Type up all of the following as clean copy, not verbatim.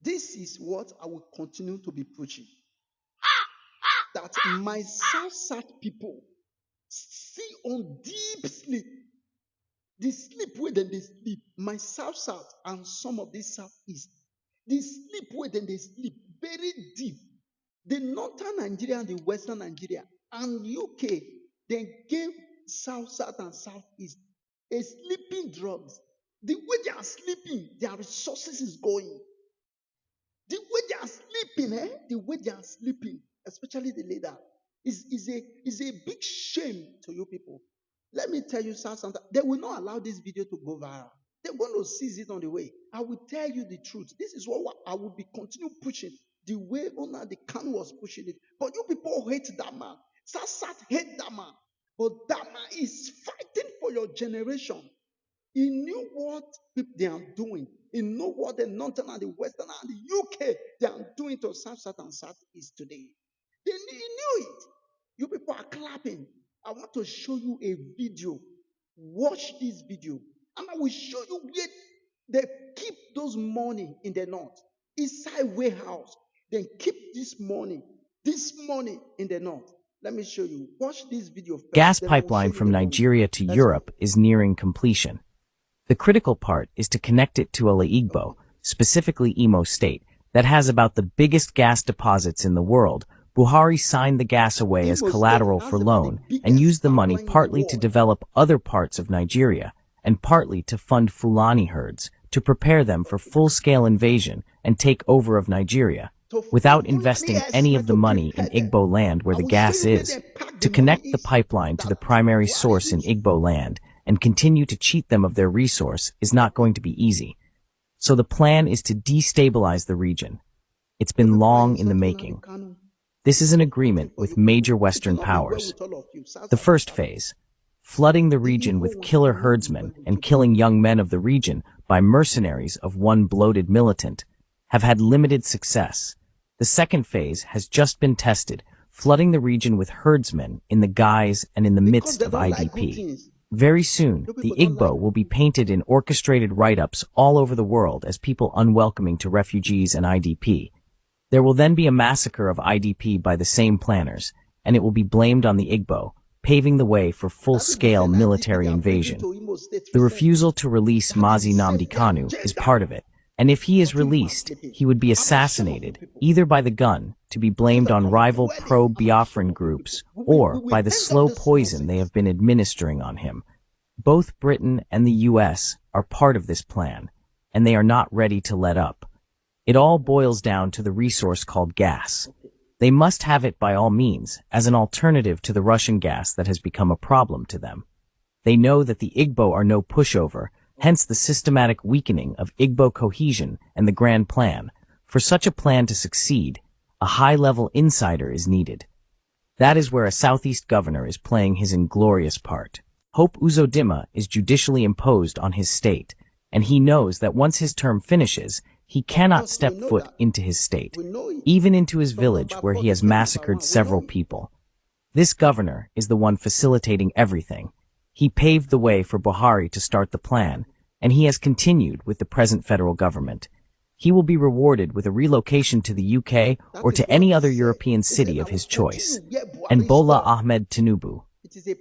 This is what I will continue to be preaching. That my South people see on deep sleep. The sleep where then they sleep. My South and some of the Southeast. The sleep where then they sleep very deep. The northern Nigeria and the western Nigeria and UK, they gave South and Southeast a sleeping drugs. The way they are sleeping, their resources is going. The way they are sleeping, the way they are sleeping, especially the leader, is a big shame to you people. Let me tell you, South, they will not allow this video to go viral. They're going to seize it on the way. I will tell you the truth. This is what I will be continue pushing the way Ona the Khan was pushing it. But you people hate that man. South hate that man. But that man is fighting for your generation. He knew what they are doing. He knew what the northern and the western and the UK they are doing to South and Southeast today. He knew it. You people are clapping. I want to show you a video. Watch this video. And I will show you where they keep those money in the north. Inside warehouse. Then keep this money in the north. Let me show you. Watch this video first. Gas pipeline from Nigeria to Europe is nearing completion. The critical part is to connect it to Ala-Igbo, specifically Imo State, that has about the biggest gas deposits in the world. Buhari signed the gas away as collateral for loan and used the money partly to develop other parts of Nigeria and partly to fund Fulani herds to prepare them for full-scale invasion and take over of Nigeria, without investing any of the money in Igbo land where the gas is. To connect the pipeline to the primary source in Igbo land and continue to cheat them of their resource is not going to be easy. So the plan is to destabilize the region. It's been long in the making. This is an agreement with major Western powers. The first phase, flooding the region with killer herdsmen and killing young men of the region by mercenaries of one bloated militant, have had limited success. The second phase has just been tested, flooding the region with herdsmen in the guise and in the midst of IDP. Very soon, the Igbo will be painted in orchestrated write-ups all over the world as people unwelcoming to refugees and IDP. There will then be a massacre of IDP by the same planners, and it will be blamed on the Igbo, paving the way for full-scale military invasion. The refusal to release Mazi Nnamdi Kanu is part of it, and if he is released, he would be assassinated, either by the gun, to be blamed on rival pro-Biafran groups, or by the slow poison they have been administering on him. Both Britain and the US are part of this plan, and they are not ready to let up. It all boils down to the resource called gas. They must have it by all means, as an alternative to the Russian gas that has become a problem to them. They know that the Igbo are no pushover, hence the systematic weakening of Igbo cohesion and the grand plan. For such a plan to succeed, a high-level insider is needed. That is where a Southeast governor is playing his inglorious part. Hope Uzodimma is judicially imposed on his state, and he knows that once his term finishes, he cannot step foot into his state, even into his village where he has massacred several people. This governor is the one facilitating everything. He paved the way for Buhari to start the plan, and he has continued with the present federal government. He will be rewarded with a relocation to the UK or to any other European city of his choice. And Bola Ahmed Tinubu.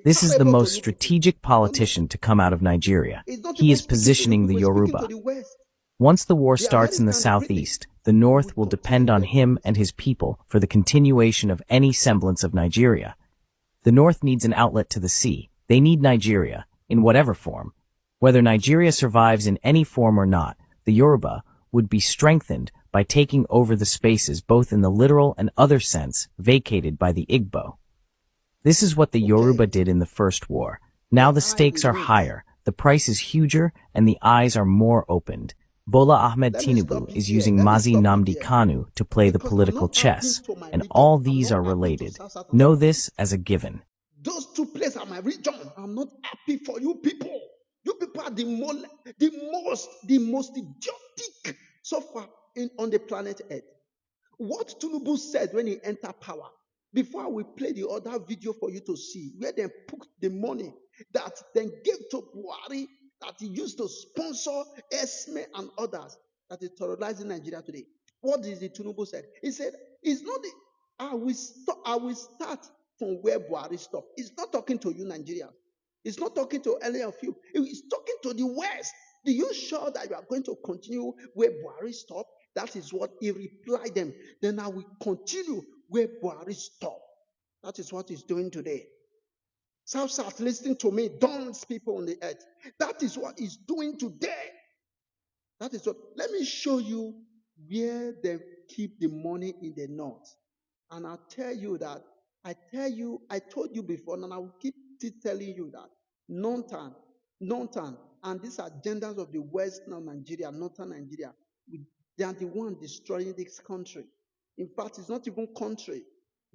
This is the most strategic politician to come out of Nigeria. He is positioning the Yoruba. Once the war starts in the southeast, the north will depend on him and his people for the continuation of any semblance of Nigeria. The north needs an outlet to the sea. They need Nigeria, in whatever form. Whether Nigeria survives in any form or not, the Yoruba would be strengthened by taking over the spaces both in the literal and other sense vacated by the Igbo. This is what the Yoruba did in the First War. Now the stakes are higher, the price is huger, and the eyes are more opened. Bola Ahmed Tinubu is using Mazi Nnamdi Kanu to play the political chess, and all these are related. Know this as a given. Those two places are my region. I'm not happy for you people. You people are the most idiotic so far on the planet Earth. What Tinubu said when he entered power, before we play the other video for you to see, where they put the money that then gave to Buhari, that he used to sponsor Esme and others that is terrorizing Nigeria today. What did the Tinubu said? He said, it's not the, I will start from where Buhari stopped. He's not talking to you, Nigeria. He's not talking to any of you. He's talking to the West. Are you sure that you are going to continue where Buhari stopped? That is what he replied them. Then I will continue where Buhari stopped. That is what he's doing today. South, listen to me. Don't people on the earth. That is what he's doing today. That is what. Let me show you where they keep the money in the north. And I'll tell you that. I told you before, and I will keep telling you that. Northern, and these agendas of the Western Nigeria, Northern Nigeria, they are the one destroying this country. In fact, it's not even country.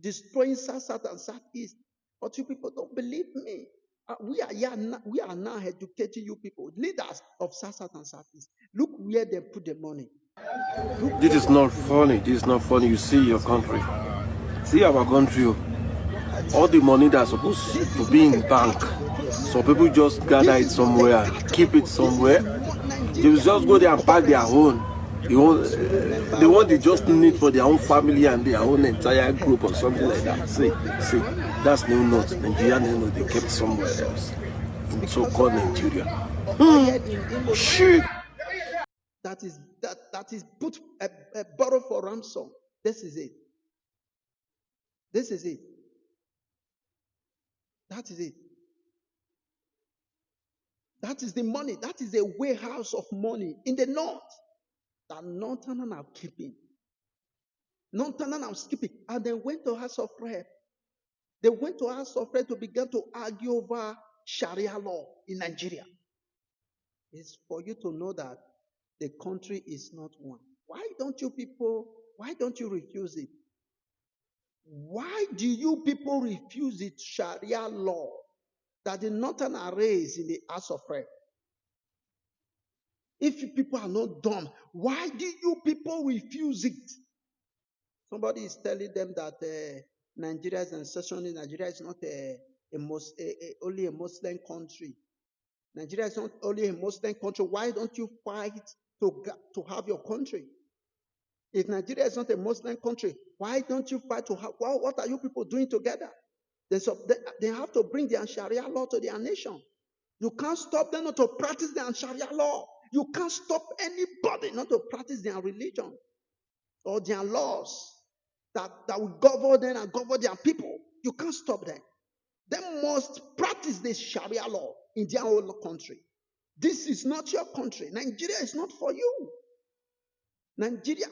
Destroying South and Southeast. But you people don't believe me. We are now educating you people, leaders of South and Southeast. Look where they put the money. This is not funny. This is not funny. You see your country. See our country. All the money that's supposed to be in bank, so people just gather it somewhere, keep it somewhere. They will just go there and pack their own. The one they just need for their own family and their own entire group or something like that. See, that's no not Nigeria. No, they kept somewhere else. In so-called Nigeria. Shit. That is put borrow for ransom. This is it. This is it. That is it. That is the money. That is a warehouse of money in the north that Northern are keeping. Northern are skipping. And they went to House of Rep. They went to House of Rep to begin to argue over Sharia law in Nigeria. It's for you to know that the country is not one. Why don't you refuse it? Why do you people refuse it, Sharia law, that the Northern are raised in the House of Rep? If you people are not dumb, why do you people refuse it? Somebody is telling them that Nigeria is secessionist. Nigeria is not only a Muslim country. Nigeria is not only a Muslim country. Why don't you fight to have your country? If Nigeria is not a Muslim country, why don't you fight to have? Well, what are you people doing together? They have to bring their Sharia law to their nation. You can't stop them not to practice their Sharia law. You can't stop anybody not to practice their religion or their laws that will govern them and govern their people. You can't stop them. They must practice this Sharia law in their own country. This is not your country. Nigeria is not for you. Nigeria.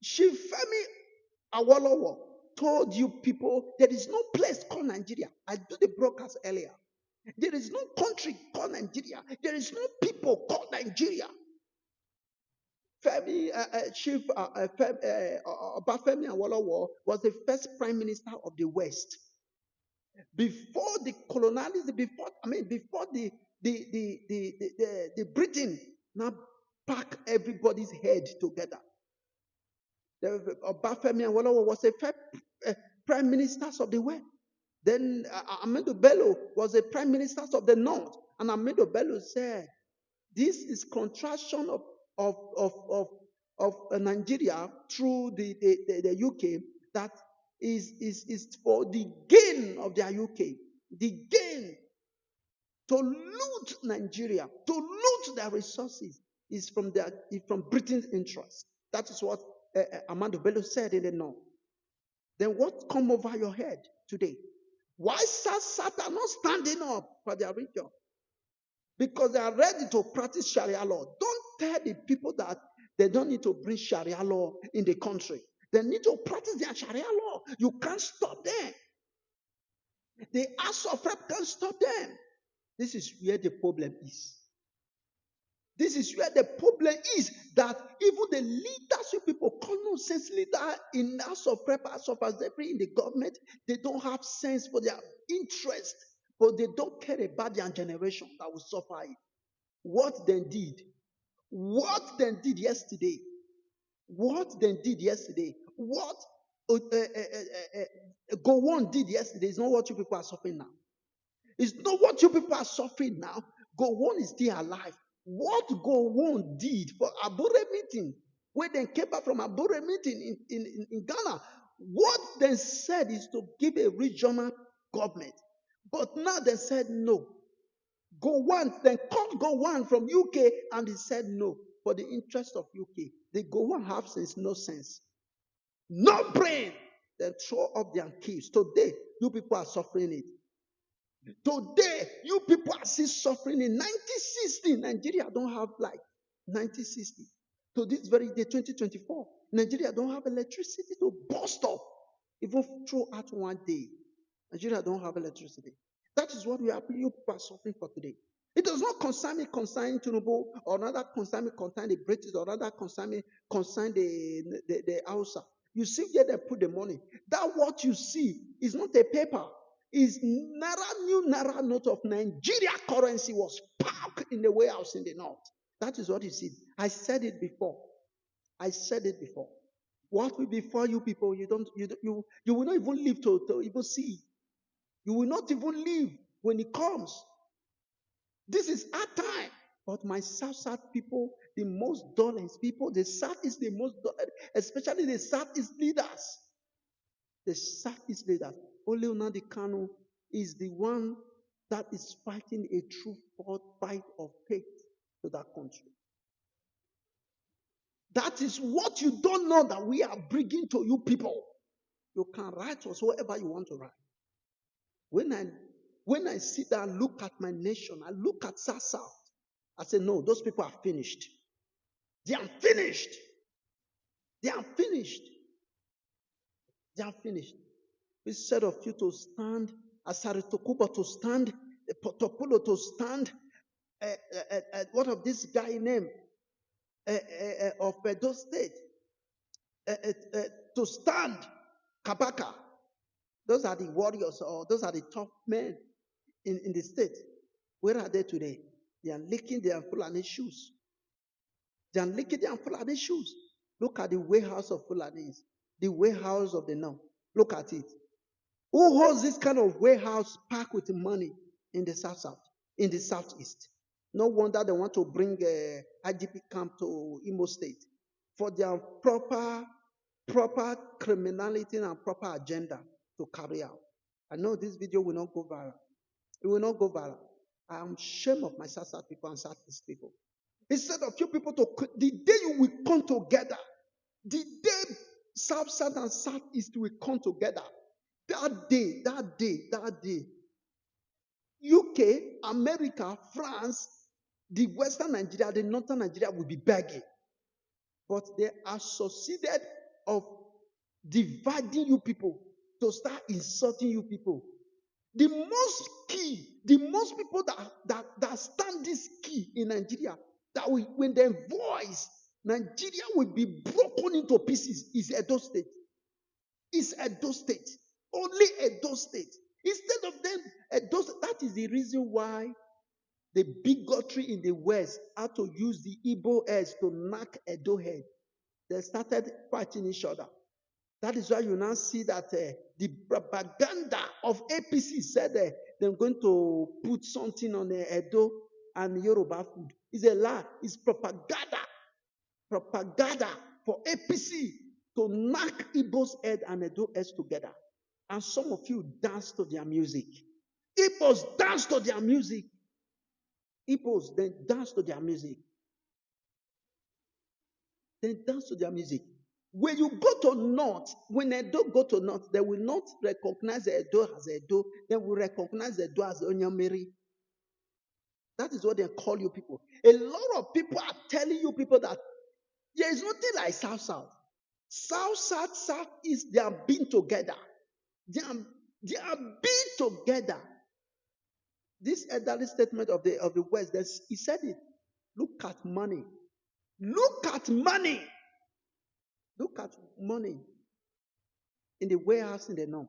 Shifemi Awolowo told you people there is no place called Nigeria. I did the broadcast earlier. There is no country called Nigeria. There is no people called Nigeria. Chief Obafemi Awolowo was the first prime minister of the West. Before the colonialism, before the Britain now pack everybody's head together. Obafemi Awolowo was a first prime minister of the West. Then Ahmadu Bello was a prime minister of the North, and Ahmadu Bello said, "This is contraction of Nigeria through the UK that is for the gain of their UK, the gain to loot Nigeria, to loot their resources is from Britain's interest." That is what Ahmadu Bello said in the North. Then what come over your head today? Why South are not standing up for their region? Because they are ready to practice Sharia law. Don't tell the people that they don't need to bring Sharia law in the country. They need to practice their Sharia law. You can't stop them. The House of Rep can't stop them. This is where the problem is. This is where the problem is, that even the leaders, you people call nonsense leader in House of Rep, House of Assembly, in the government, they don't have sense for their interest, but they don't care about their generation that will suffer it. What they did yesterday, what Gowon did yesterday is not what you people are suffering now. It's not what you people are suffering now. Gowon is still alive. What Gowon did for Abure meeting when they came back from a Abure meeting in Ghana, what they said is to give a regional government. But now they said no. Gowon, then called Gowon from UK, and he said no for the interest of UK. The Gowon have sense, no sense, no brain. They throw up their keys. Today, you people are suffering it. Today, you people are still suffering in 1960. Nigeria don't have light. 1960. To this very day, 2024, Nigeria don't have electricity to burst up. Even throughout one day, Nigeria don't have electricity. That is what you people are suffering for today. It does not concern me concerning Tinubu, or another concern me concerning the British, or another concern me concerning the Hausa. You see where they put the money. That what you see is not a paper. Is new Naira note of Nigeria currency was parked in the warehouse in the north. That is what you see. I said it before. What will be for you people? You will not even live to even see. You will not even live when it comes. This is our time. But my South people, the most dullest people, the South is the most dullest, especially the Southeast leaders. The Southeast leaders. Only Nnamdi Kanu is the one that is fighting a true fight of faith to that country. That is what you don't know that we are bringing to you people. You can write us whatever you want to write. When I sit there and look at my nation, I look at South, I say, no, those people are finished. They are finished. They are finished. They are finished. Instead of you to stand, Asari Tokubo to stand, Potopolo to stand, what of this guy name of Edo State to stand, Kabaka. Those are the warriors, or those are the tough men in the state. Where are they today? They are licking their Fulani shoes. They are licking their Fulani shoes. Look at the warehouse of Fulanis, the warehouse of the north. Look at it. Who holds this kind of warehouse packed with money in the south, in the southeast? No wonder they want to bring IGP camp to Imo State for their proper criminality and proper agenda to carry out. I know this video will not go viral. It will not go viral. I am ashamed of my South people and Southeast people. Instead of you people the day you will come together, the day South and Southeast will come together, that day, UK, America, France, the Western Nigeria, the Northern Nigeria will be begging. But they are succeeded of dividing you people to start insulting you people. The most people that stand this key in Nigeria, that when their voice, Nigeria will be broken into pieces, is Edo State. It's Edo State. Only Edo State. Instead of them, Edo State, that is the reason why the bigotry in the West had to use the Igbo heads to knock Edo head. They started fighting each other. That is why you now see that the propaganda of APC said they're going to put something on Edo and Yoruba food. It's a lie. It's propaganda. Propaganda for APC to knock Igbo's head and Edo heads together. And some of you dance to their music. Igbos dance to their music. Igbos then dance to their music. They dance to their music. When you go to North, when Edo go to North, they will not recognize Edo as Edo. They will recognize Edo as Onyamiri. That is what they call you people. A lot of people are telling you people that there is nothing like South. Southeast, they have been together. They have been together. This elderly statement of the West, he said it. Look at money. Look at money. Look at money in the warehouse in the north.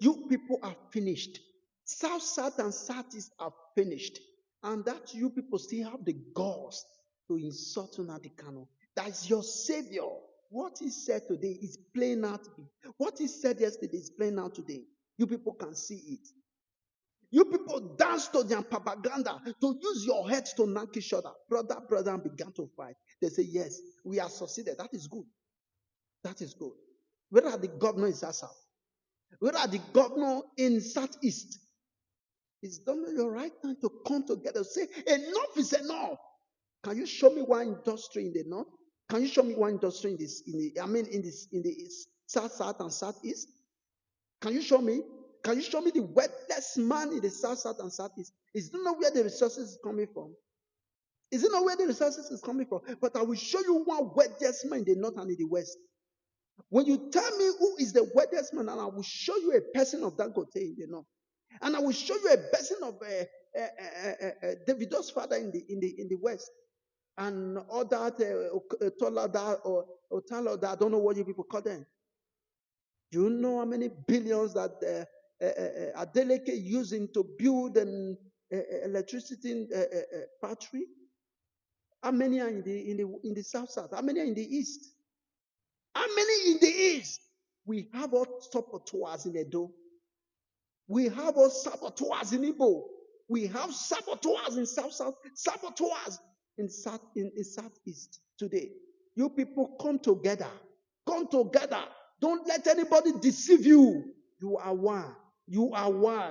You people are finished. South and Southeast are finished. And that you people still have the guts to insult Nnamdi Kanu. That's your savior. What he said today is playing out. What he said yesterday is playing out today. You people can see it. You people dance to their propaganda to use your head to knock each other. Brother, and began to fight. They say, yes, we have succeeded. That is good. That is good. Where are the governor in South? Where are the governor in Southeast? It's done your right time to come together. Say, enough is enough. Can you show me one industry in the north? Can you show me one industry in the south and southeast? Can you show me? Can you show me the wealthiest man in the south and southeast? Is it not where the resources is coming from? Is it not where the resources is coming from? But I will show you one wealthiest man in the north and in the west. When you tell me who is the wealthiest man, and I will show you a person of Dangote in the north, and I will show you a person of Davido's father in the west, and all that Tolada or Otaloda, I don't know what you people call them. Do you know how many billions that Adeleke using to build an electricity factory? How many are in the south? How many are in the east? How many in the east? We have all saboteurs in Edo. We have all saboteurs in Igbo. We have saboteurs in south, saboteurs in southeast today. You people come together. Come together. Don't let anybody deceive you. You are one. You are one.